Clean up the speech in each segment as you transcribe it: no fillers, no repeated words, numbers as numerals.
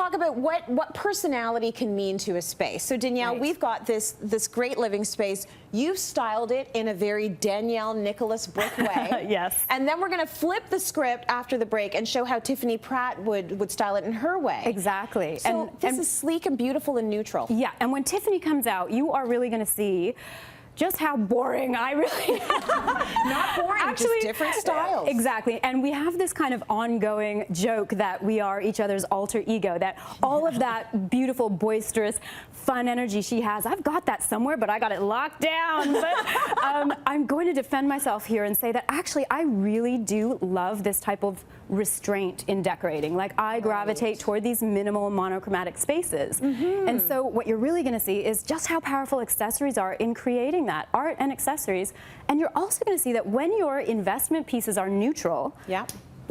talk about what personality can mean to a space. So Danielle, we've got this great living space. You've styled it in a very Danielle Nicholas Bryk way. Yes. And then we're going to flip the script after the break and show how Tiffany Pratt would style it in her way. Exactly. So this is sleek and beautiful and neutral. Yeah, and when Tiffany comes out, you are really going to see just how boring I really am. Not boring, actually, just different styles. Exactly, and we have this kind of ongoing joke that we are each other's alter ego, that all of that beautiful, boisterous, fun energy she has, I've got that somewhere, but I got it locked down. But I'm going to defend myself here and say that actually I really do love this type of restraint in decorating. Like, I gravitate toward these minimal monochromatic spaces. And so what you're really going to see is just how powerful accessories are in creating that, art and accessories. And you're also going to see that when your investment pieces are neutral,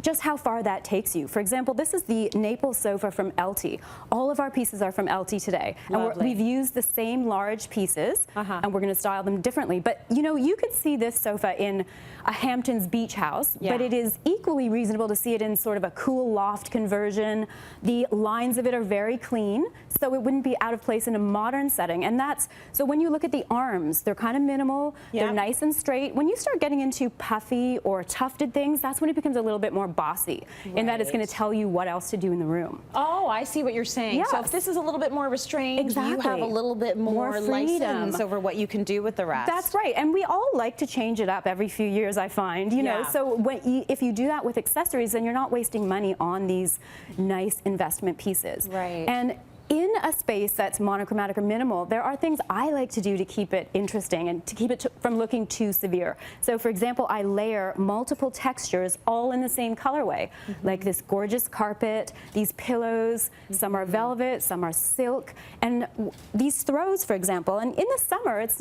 just how far that takes you. For example, this is the Naples sofa from LT. All of our pieces are from LT today. And we've used the same large pieces, and we're going to style them differently. But you know, you could see this sofa in a Hamptons beach house, but it is equally reasonable to see it in sort of a cool loft conversion. The lines of it are very clean, so it wouldn't be out of place in a modern setting. And that's, so when you look at the arms, they're kind of minimal, they're nice and straight. When you start getting into puffy or tufted things, that's when it becomes a little bit more bossy, in that it's going to tell you what else to do in the room. Oh, I see what you're saying. Yes. So if this is a little bit more restrained, you have a little bit more license over what you can do with the rest. That's right, and we all like to change it up every few years, I find. You know, so if you do that with accessories, then you're not wasting money on these nice investment pieces. Right. And in a space that's monochromatic or minimal, there are things I like to do to keep it interesting and to keep it from looking too severe. So for example, I layer multiple textures all in the same colorway, like this gorgeous carpet, these pillows, some are velvet, some are silk, and these throws, for example. And in the summer, it's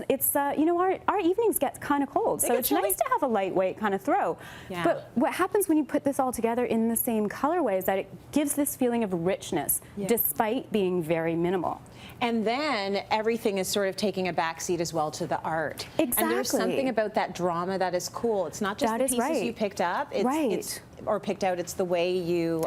you know, our evenings get kind of cold, so it's nice to have a lightweight kind of throw. But what happens when you put this all together in the same colorway is that it gives this feeling of richness, despite being very minimal. And then everything is sort of taking a backseat as well to the art. Exactly. And there's something about that drama that is cool. It's not just the pieces you picked up, or picked out, it's the way you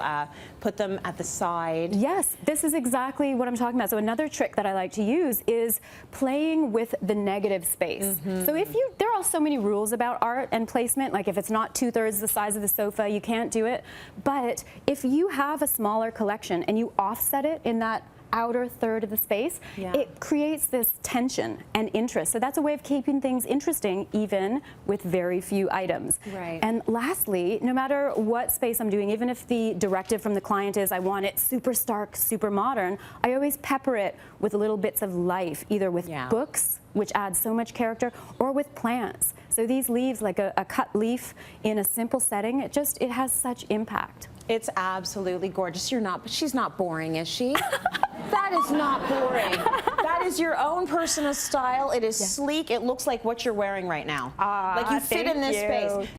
put them at the side. Yes, this is exactly what I'm talking about. So another trick that I like to use is playing with the negative space. So if there are so many rules about art and placement, like if it's not 2/3 the size of the sofa, you can't do it. But if you have a smaller collection and you offset it in that outer third of the space, it creates this tension and interest. So that's a way of keeping things interesting, even with very few items. And lastly, no matter what space I'm doing, even if the directive from the client is I want it super stark, super modern, I always pepper it with little bits of life, either with books, which adds so much character, or with plants. So these leaves, like a cut leaf in a simple setting, it has such impact. It's absolutely gorgeous. She's not boring, is she? That is not boring. That is your own personal style. It is sleek. It looks like what you're wearing right now. Like you fit in this space.